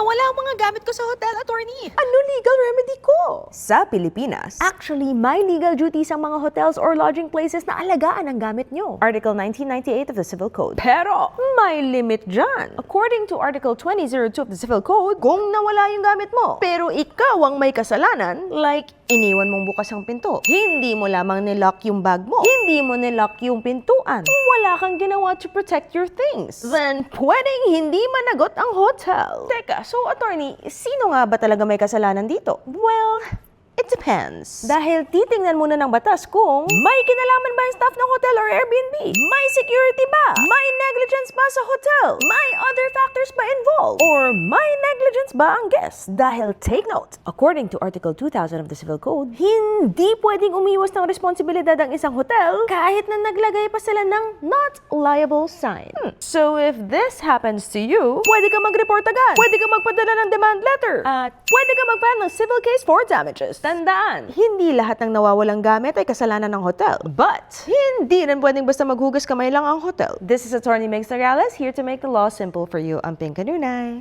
Nawala ang mga gamit ko sa hotel, attorney. Ano legal remedy ko? Sa Pilipinas, Actually, may legal duties ang mga hotels or lodging places na alagaan ang gamit nyo. Article 1998 of the Civil Code. Pero, may limit dyan. According to Article 2002 of the Civil Code, kung nawala yung gamit mo, pero ikaw ang may kasalanan, like, iniwan mong bukas ang pinto, hindi mo lamang nilock yung bag mo, hindi mo nilock yung pintuan, wala kang ginawa to protect your things, then pwedeng hindi managot ang hotel. Teka, so attorney, sino nga ba talaga may kasalanan dito? Well, it depends. Dahil titingnan muna ng batas kung may kinalaman ba yung staff ng hotel or Airbnb? May security ba? May negligence ba sa hotel? May other factors ba involved? Or may negligence ba ang guest? Dahil take note, according to Article 2000 of the Civil Code, hindi pwedeng umiwas ng responsibilidad ang isang hotel kahit na naglagay pa sila ng not liable sign. So if this happens to you, pwede ka mag-report agad. Pwede ka magpadala ng demand letter. At pwede ka mag-file ng civil case for damages. Tandaan, hindi lahat ng nawawalang gamit ay kasalanan ng hotel. But, hindi rin pwedeng basta maghugas kamay lang ang hotel. This is Attorney Megs Nogales, here to make the law simple for you. Ang Pink Kanunay.